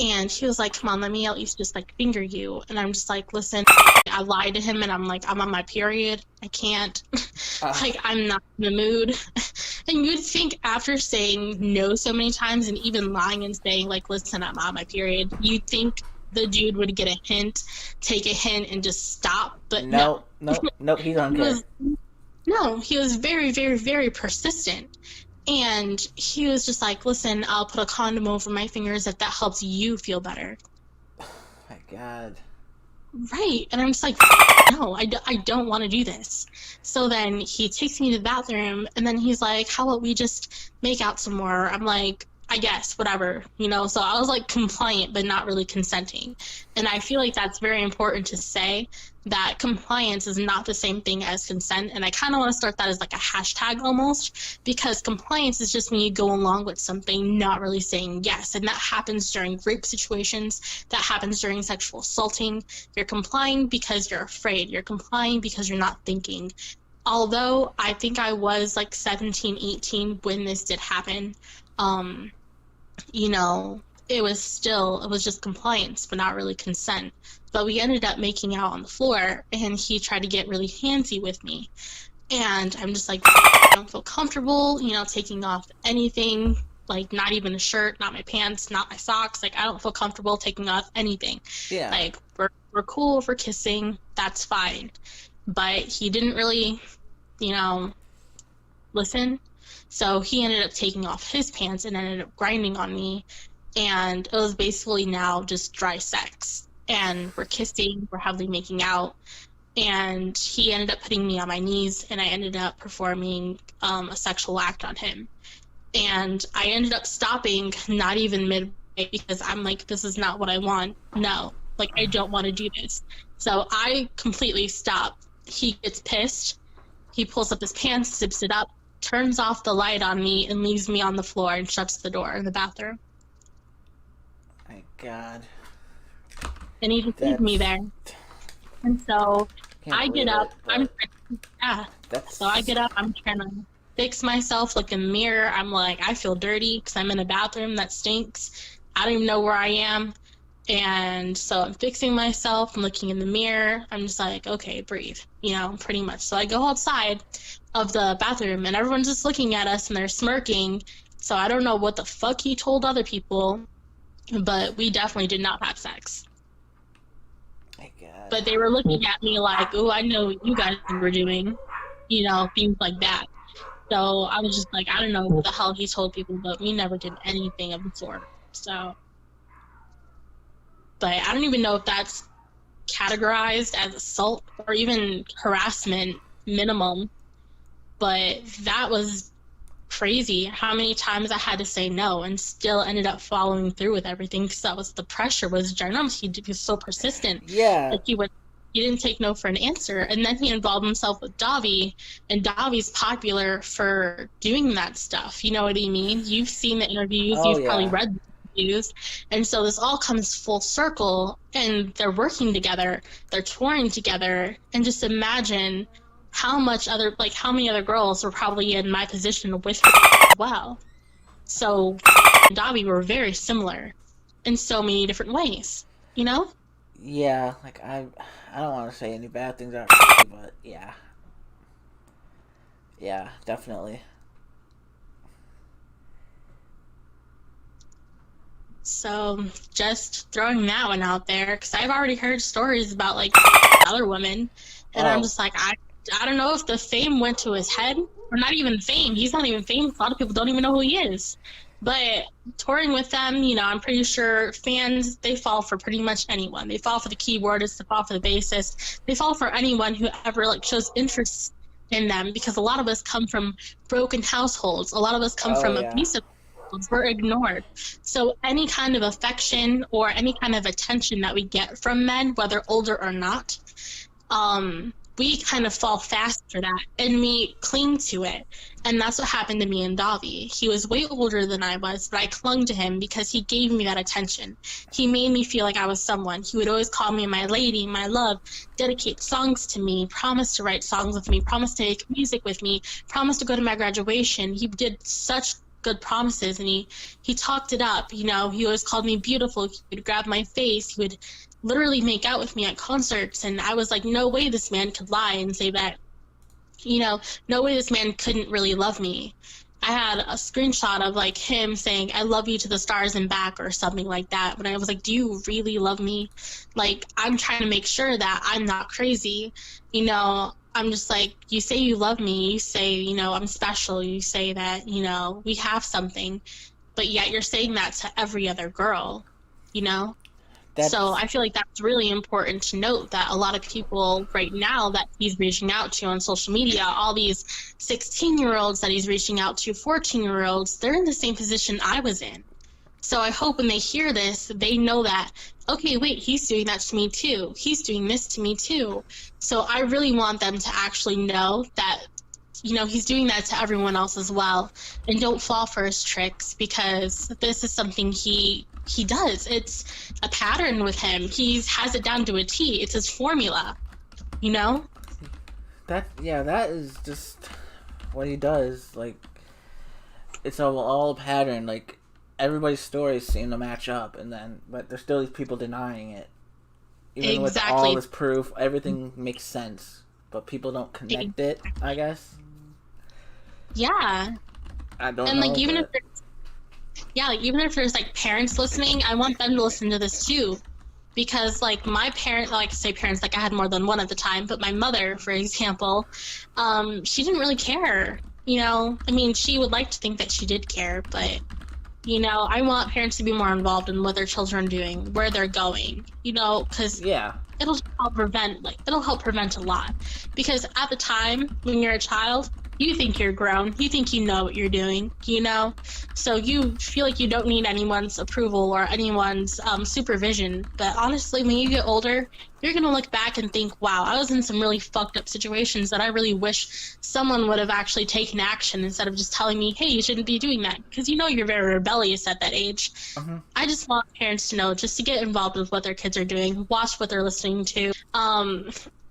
And he was like, come on, let me at least just like finger you. And I'm just like, listen, I lied to him and I'm like, I'm on my period. I can't. Like, I'm not in the mood. And you'd think after saying no so many times and even lying and saying like, listen, I'm on my period, you'd think the dude would get a hint, take a hint, and just stop. But no, he don't care. No, he was very, very, very persistent. And he was just like, listen, I'll put a condom over my fingers if that helps you feel better. Oh my God. Right. And I'm just like, no, I don't want to do this. So then he takes me to the bathroom, and then he's like, how about we just make out some more? I'm like, I guess, whatever, you know? So I was like compliant, but not really consenting. And I feel like that's very important to say, that compliance is not the same thing as consent. And I kind of want to start that as like a hashtag almost, because compliance is just when you go along with something, not really saying yes. And that happens during rape situations. That happens during sexual assaulting. You're complying because you're afraid. You're complying because you're not thinking. Although I think I was like 17, 18 when this did happen, you know, it was just compliance, but not really consent. But we ended up making out on the floor, and he tried to get really handsy with me. And I'm just like, I don't feel comfortable, you know, taking off anything, like not even a shirt, not my pants, not my socks. Like, I don't feel comfortable taking off anything. Yeah. Like, we're cool for kissing, that's fine. But he didn't really, you know, listen. So he ended up taking off his pants and ended up grinding on me. And it was basically now just dry sex. and we're kissing, we're heavily making out, and he ended up putting me on my knees, and I ended up performing a sexual act on him. And I ended up stopping, not even midway, because I'm like, this is not what I want. No, like, I don't want to do this. So I completely stop. He gets pissed. He pulls up his pants, zips it up, turns off the light on me, and leaves me on the floor and shuts the door in the bathroom. My God. And he just leaves me there. And so I get up. So I get up. I'm trying to fix myself, look in the mirror. I'm like, I feel dirty because I'm in a bathroom that stinks. I don't even know where I am. And so I'm fixing myself. I'm looking in the mirror. I'm just like, okay, breathe, pretty much. So I go outside of the bathroom, and everyone's just looking at us, and they're smirking. So I don't know what the fuck he told other people, but we definitely did not have sex. My God. But they were looking at me like, oh, I know what you guys were doing, things like that. So I was just like, I don't know what the hell he told people, but we never did anything of the sort. So, but I don't even know if that's categorized as assault or even harassment minimum. But that was crazy how many times I had to say no and still ended up following through with everything because the pressure was ginormous. He was so persistent. Yeah. Like he didn't take no for an answer. And then he involved himself with Dahvie, and Dahvie's popular for doing that stuff. You know what I mean? You've seen the interviews. Oh, You've probably read the interviews. And so this all comes full circle, and they're working together. They're touring together. And just imagine how many other girls were probably in my position with her as well. So and Dahvie were very similar in so many different ways, Yeah, like I don't want to say any bad things about her, but yeah. Yeah, definitely. So just throwing that one out there, because I've already heard stories about like other women, and I'm just like, I don't know if the fame went to his head, or not even fame. He's not even famous. A lot of people don't even know who he is. But touring with them, I'm pretty sure fans, they fall for pretty much anyone. They fall for the keyboardist, they fall for the bassist, they fall for anyone who ever shows interest in them, because a lot of us come from broken households. A lot of us come from abusive households. We're ignored. So any kind of affection or any kind of attention that we get from men, whether older or not, we kind of fall fast for that, and we cling to it. And that's what happened to me and Dahvie. He was way older than I was, but I clung to him because he gave me that attention. He made me feel like I was someone. He would always call me my lady, my love, dedicate songs to me, promise to write songs with me, promise to make music with me, promise to go to my graduation. He did such good promises, and he talked it up. He always called me beautiful. He would grab my face. He would literally make out with me at concerts, and I was like, no way this man could lie and say that, no way this man couldn't really love me. I had a screenshot of like him saying, I love you to the stars and back, or something like that. But I was like, do you really love me? Like, I'm trying to make sure that I'm not crazy. I'm just like, you say you love me, you say, I'm special, you say that, we have something, but yet you're saying that to every other girl, So I feel like that's really important to note, that a lot of people right now that he's reaching out to on social media, all these 16-year-olds that he's reaching out to, 14-year-olds, they're in the same position I was in. So I hope when they hear this, they know that, okay, wait, he's doing that to me too. He's doing this to me too. So I really want them to actually know that, he's doing that to everyone else as well. And don't fall for his tricks, because this is something he does. It's a pattern with him. He has it down to a T. It's his formula, That is just what he does. Like, it's all a pattern. Like, everybody's stories seem to match up, but there's still these people denying it. Even with all this proof, everything makes sense, but people don't connect it, I guess. Yeah. I don't know. And even if there's parents listening, I want them to listen to this too. Because my parents, I say parents, I had more than one at the time, but my mother, for example, she didn't really care. She would like to think that she did care, but You know, I want parents to be more involved in what their children are doing, where they're going. You know, because Yeah. it'll help prevent a lot. Because at the time when you're a child, you think you're grown, you think you know what you're doing, you know, so you feel like you don't need anyone's approval or anyone's supervision. But honestly, when you get older, you're gonna look back and think, wow, I was in some really fucked up situations that I really wish someone would have actually taken action instead of just telling me, hey, you shouldn't be doing that, because you know you're very rebellious at that age. I just want parents to know just to get involved with what their kids are doing, watch what they're listening to,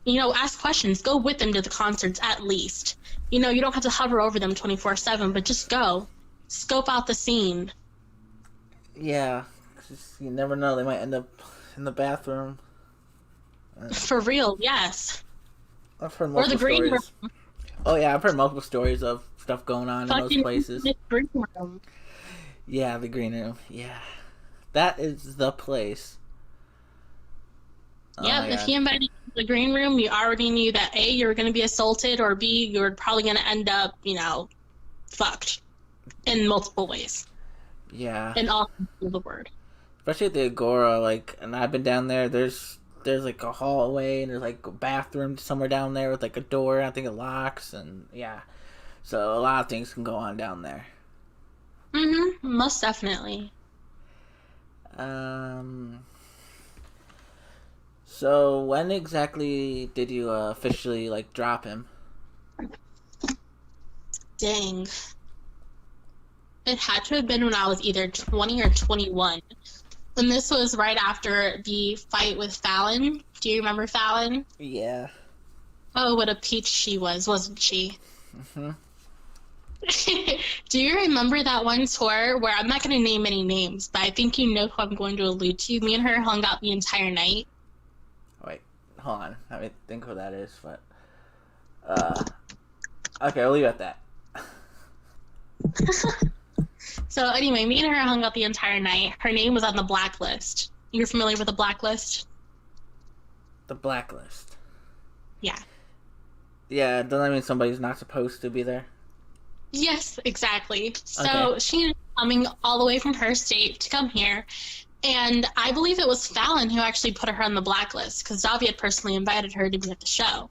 you know, ask questions, go with them to the concerts at least. You know, you don't have to hover over them 24/7, but just go. Scope out the scene. Yeah. You never know. They might end up in the bathroom. For real, yes. I've heard Or multiple the green room. stories. Oh, yeah. I've heard multiple stories of stuff going on in those Fucking places. green room. Yeah, the green room. Yeah. That is the place. Oh, Yep, my if God. he invited you to the green room, you already knew that A, you were going to be assaulted, or B, you were probably going to end up, you know, fucked in multiple ways. Yeah. In all sense of the word. Especially at the Agora, like, and I've been down there, there's like a hallway, and there's like a bathroom somewhere down there with like a door, I think it locks, and yeah. So a lot of things can go on down there. Most definitely. So when exactly did you officially like drop him? Dang. It had to have been when I was either 20 or 21. And this was right after the fight with Fallon. Do you remember Fallon? Yeah. Oh, what a peach she was, wasn't she? Do you remember that one tour where, I'm not going to name any names, but I think you know who I'm going to allude to. Me and her hung out the entire night. Wait, hold on. Let me think who that is, but okay, I'll leave it at that. So anyway, me and her hung out the entire night. Her name was on the blacklist. You're familiar with the blacklist? The blacklist. Yeah. Yeah, doesn't that mean somebody's not supposed to be there? Yes, exactly. So Okay. she ended up coming all the way from her state to come here. And I believe it was Fallon who actually put her on the blacklist, because Dahvie had personally invited her to be at the show.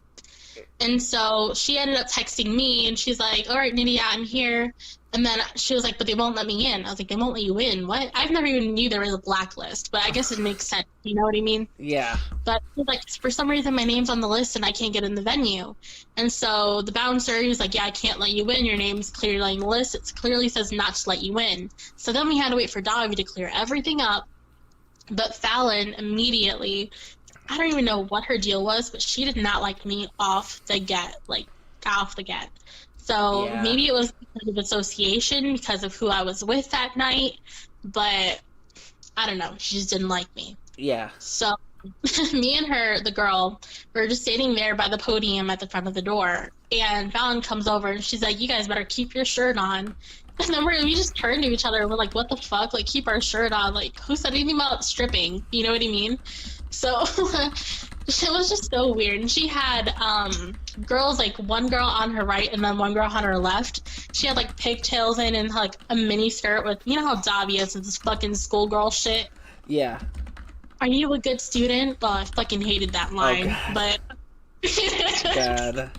And so she ended up texting me, and she's like, all right, Nydia, I'm here. And then she was like, but they won't let me in. I was like, they won't let you in? What? I've never even knew there was a blacklist, but I guess it makes sense. You know what I mean? Yeah. But like, for some reason, my name's on the list and I can't get in the venue. And so the bouncer, he was like, yeah, I can't let you in. Your name's clearly on the list. It clearly says not to let you in. So then we had to wait for Dahvie to clear everything up. But Fallon immediately, I don't even know what her deal was, but she did not like me off the get. So Yeah. maybe it was because of association, because of who I was with that night. But I don't know. She just didn't like me. Yeah. So me and her, the girl, we were just sitting there by the podium at the front of the door. And Fallon comes over and she's like, you guys better keep your shirt on. And then we just turned to each other and we're like, what the fuck? Like, keep our shirt on. Like, who said anything about stripping? You know what I mean? So it was just so weird. And she had girls, like one girl on her right and then one girl on her left. She had like pigtails in and like a mini skirt with, you know how Dahvie is with this fucking schoolgirl shit? Yeah. Are you a good student? Well, I fucking hated that line, God. but God.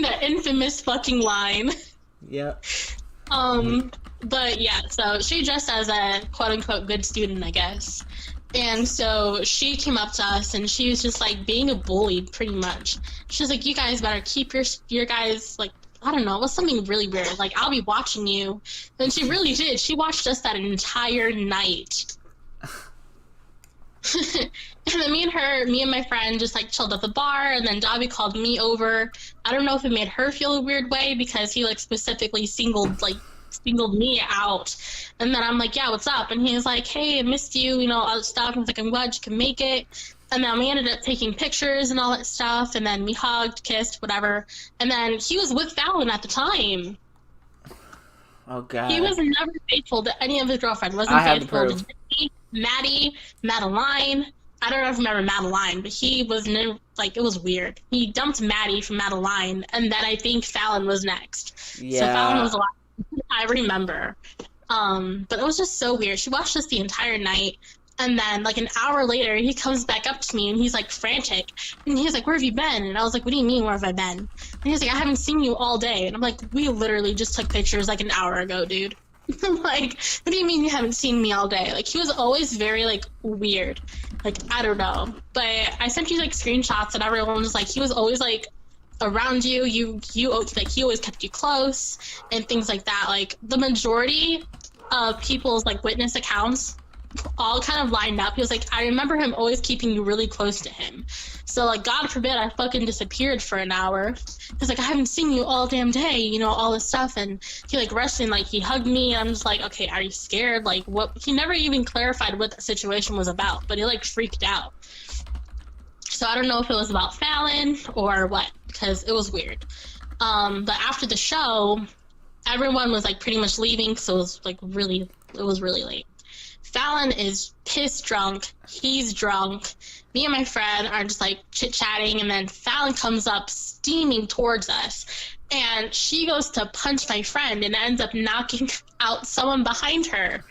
that infamous fucking line. Yep. But yeah, so she dressed as a quote-unquote good student, I guess. And so she came up to us and she was just like being a bully, pretty much. She was like, you guys better keep your guys, like, I don't know, it was something really weird. Like, I'll be watching you. And she really did. She watched us that entire night. And then me and my friend just like chilled at the bar, and then Dahvie called me over. I don't know if it made her feel a weird way because he like specifically singled me out. And then I'm like, yeah, what's up? And he was like, hey, I missed you, you know, all that stuff. And I was like, I'm glad you can make it. And then we ended up taking pictures and all that stuff, and then we hugged, kissed, whatever. And then he was with Fallon at the time. Oh God. He was never faithful to any of his girlfriends. Wasn't I have the faithful proof. to Jenny, Maddie, Madeline. I don't know if you remember Madeline, but he was never, like, it was weird. He dumped Maddie from Madeline, and then I think Fallon was next. Yeah. So Fallon was the last I remember. But it was just so weird. She watched us the entire night. And then, like, an hour later, he comes back up to me, and he's, like, frantic. And he's like, where have you been? And I was like, what do you mean, where have I been? And he's like, I haven't seen you all day. And I'm like, we literally just took pictures, like, an hour ago, dude. I'm like, what do you mean you haven't seen me all day? Like, he was always very, like, weird. Like, I don't know. But I sent you, like, screenshots, and everyone was like, he was always, like, around you. Like, he always kept you close, and things like that. Like, the majority of people's, like, witness accounts all kind of lined up. He was like, I remember him always keeping you really close to him. So, like, God forbid I fucking disappeared for an hour. He's like, I haven't seen you all damn day, you know, all this stuff. And he, like, rushed in, like, he hugged me, and I'm just like, okay, are you scared? Like, what? He never even clarified what the situation was about, but he, like, freaked out. So I don't know if it was about Fallon or what, because it was weird. But after the show, everyone was, like, pretty much leaving, so it was really late. Fallon is pissed drunk. He's drunk. Me and my friend are just, like, chit-chatting, and then Fallon comes up steaming towards us. And she goes to punch my friend and ends up knocking out someone behind her.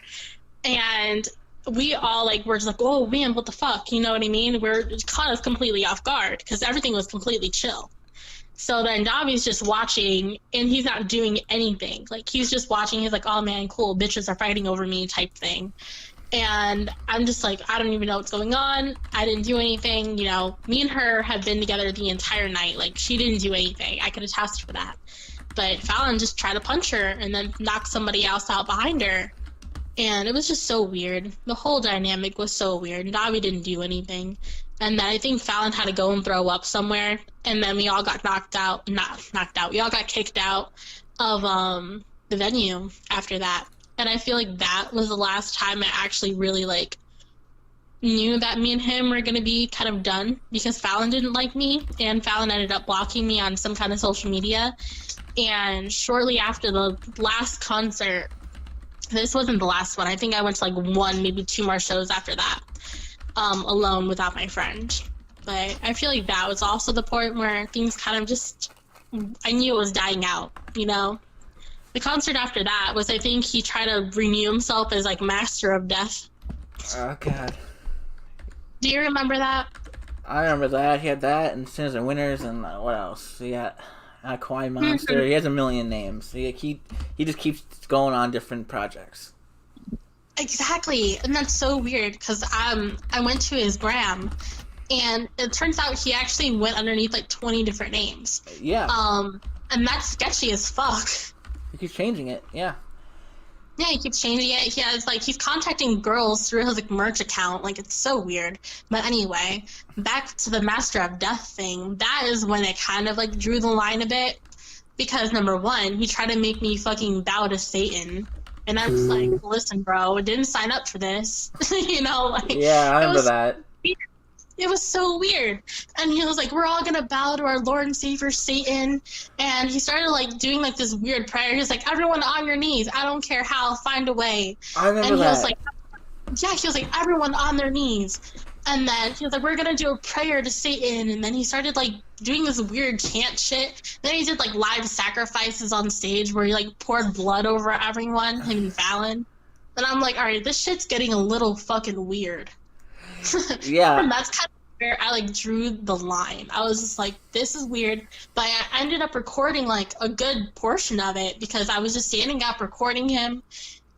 And we all, like, were just like, oh, man, what the fuck? You know what I mean? It caught us completely off guard because everything was completely chill. So then Dahvie's just watching, and he's not doing anything. Like, he's just watching. He's like, oh, man, cool. Bitches are fighting over me type thing. And I'm just like, I don't even know what's going on. I didn't do anything. You know, me and her have been together the entire night. Like, she didn't do anything. I could attest for that. But Fallon just tried to punch her and then knock somebody else out behind her. And it was just so weird. The whole dynamic was so weird. Dahvie didn't do anything. And then I think Fallon had to go and throw up somewhere. And then we all got we all got kicked out of the venue after that. And I feel like that was the last time I actually really, like, knew that me and him were going to be kind of done, because Fallon didn't like me, and Fallon ended up blocking me on some kind of social media. And shortly after the last concert, this wasn't the last one. I think I went to, like, one, maybe two more shows after that, alone without my friend. But I feel like that was also the point where things kind of just, I knew it was dying out, you know? The concert after that was, I think he tried to renew himself as, like, Master of Death. Oh, God. Do you remember that? I remember that. He had that, and Sinners and Winners, and what else? He got Kawaii Monster. He has a million names. He just keeps going on different projects. Exactly. And that's so weird, because I went to his gram, and it turns out he actually went underneath, like, 20 different names. Yeah. And that's sketchy as fuck. He keeps changing it, yeah. Yeah, he keeps changing it. He has, like, he's contacting girls through his, like, merch account. Like, it's so weird. But anyway, back to the Master of Death thing. That is when it kind of, like, drew the line a bit. Because, number one, he tried to make me fucking bow to Satan. And I was like, listen, bro, I didn't sign up for this. You know, like... Yeah, I remember that. Weird. It was so weird. And he was like, we're all gonna bow to our Lord and Savior Satan. And he started, like, doing, like, this weird prayer. He's like, everyone on your knees. I don't care how. Find a way. I remember and he that. was like, yeah, he was like, everyone on their knees. And then he was like, we're gonna do a prayer to Satan. And then he started, like, doing this weird chant shit. Then he did, like, live sacrifices on stage where he, like, poured blood over everyone, him and Fallon. And I'm like, all right, this shit's getting a little fucking weird. Yeah. And that's kind of where I, like, drew the line. I was just like, this is weird. But I ended up recording, like, a good portion of it because I was just standing up recording him.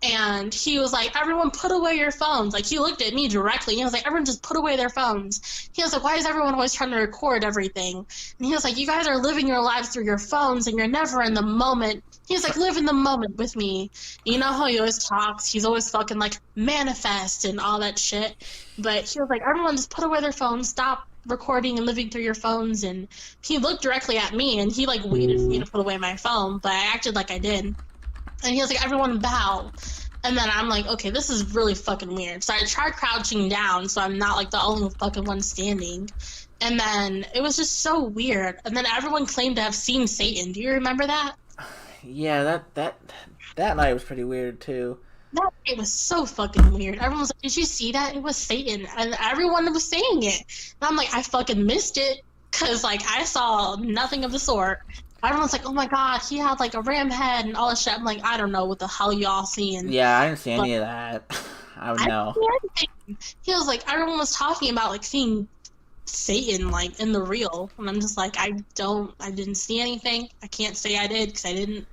And he was like, everyone put away your phones. Like, he looked at me directly. He was like, everyone just put away their phones. He was like, why is everyone always trying to record everything? And he was like, you guys are living your lives through your phones and you're never in the moment. He was like, live in the moment with me. You know how he always talks? He's always fucking, like, manifest and all that shit. But he was like, everyone just put away their phones. Stop recording and living through your phones. And he looked directly at me and he, like, waited for me to put away my phone. But I acted like I did. And he was like, everyone bow. And then I'm like, okay, this is really fucking weird. So I tried crouching down so I'm not, like, the only fucking one standing. And then it was just so weird. And then everyone claimed to have seen Satan. Do you remember that? Yeah, that night was pretty weird, too. That night was so fucking weird. Everyone was like, did you see that? It was Satan. And everyone was saying it. And I'm like, I fucking missed it. Because, like, I saw nothing of the sort. everyone's like, oh my god, he had like a ram head and all this shit. I'm like, I don't know what the hell y'all seeing. Yeah, I didn't see any of that. I would know. He was like, everyone was talking about like seeing Satan like in the real, and I'm just like, I didn't see anything. I can't say I did because I didn't,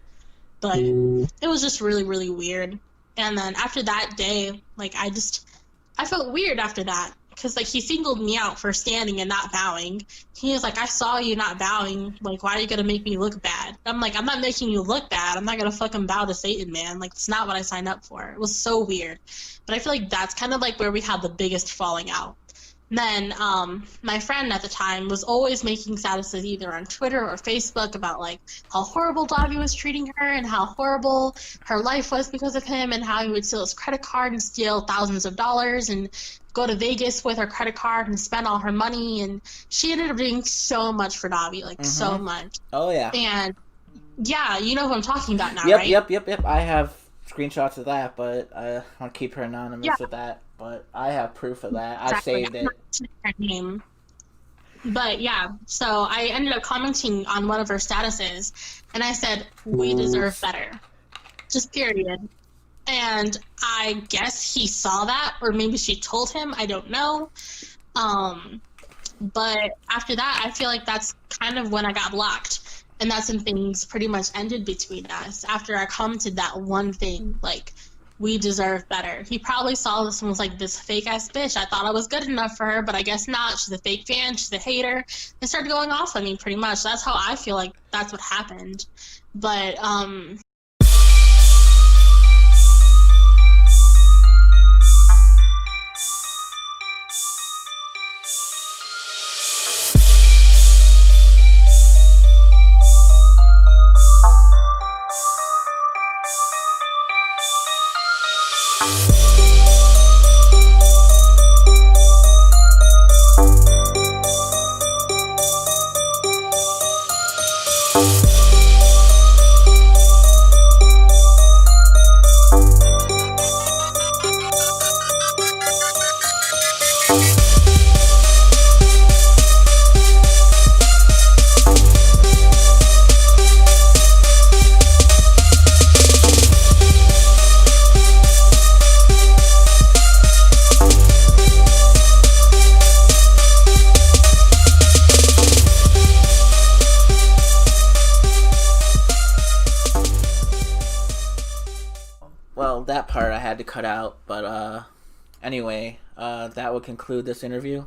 but it was just really, really weird. And then after that day, like I felt weird after that because like he singled me out for standing and not bowing. He was like, I saw you not bowing. Like, why are you gonna make me look bad? I'm like, I'm not making you look bad. I'm not gonna fucking bow to Satan, man. Like, it's not what I signed up for. It was so weird. But I feel like that's kind of like where we had the biggest falling out. Then my friend at the time was always making statuses either on Twitter or Facebook about like how horrible Dahvie was treating her and how horrible her life was because of him and how he would steal his credit card and steal thousands of dollars and go to Vegas with her credit card and spend all her money. And she ended up doing so much for Dahvie, like so much. Oh yeah. And yeah, you know who I'm talking about now, Yep, right? yep. I have screenshots of that, but I want to keep her anonymous with that. But I have proof of that. Exactly. I saved it. Her name. But yeah, so I ended up commenting on one of her statuses, and I said, we deserve better. Just period. And I guess he saw that, or maybe she told him, I don't know. But after that, I feel like that's kind of when I got blocked. And that's when things pretty much ended between us. After I commented that one thing, like, we deserve better. He probably saw this and was like, this fake ass bitch. I thought I was good enough for her, but I guess not. She's a fake fan. She's a hater. And started going off on me pretty much. That's how I feel like that's what happened. But, Well, that part I had to cut out, but anyway, that would conclude this interview.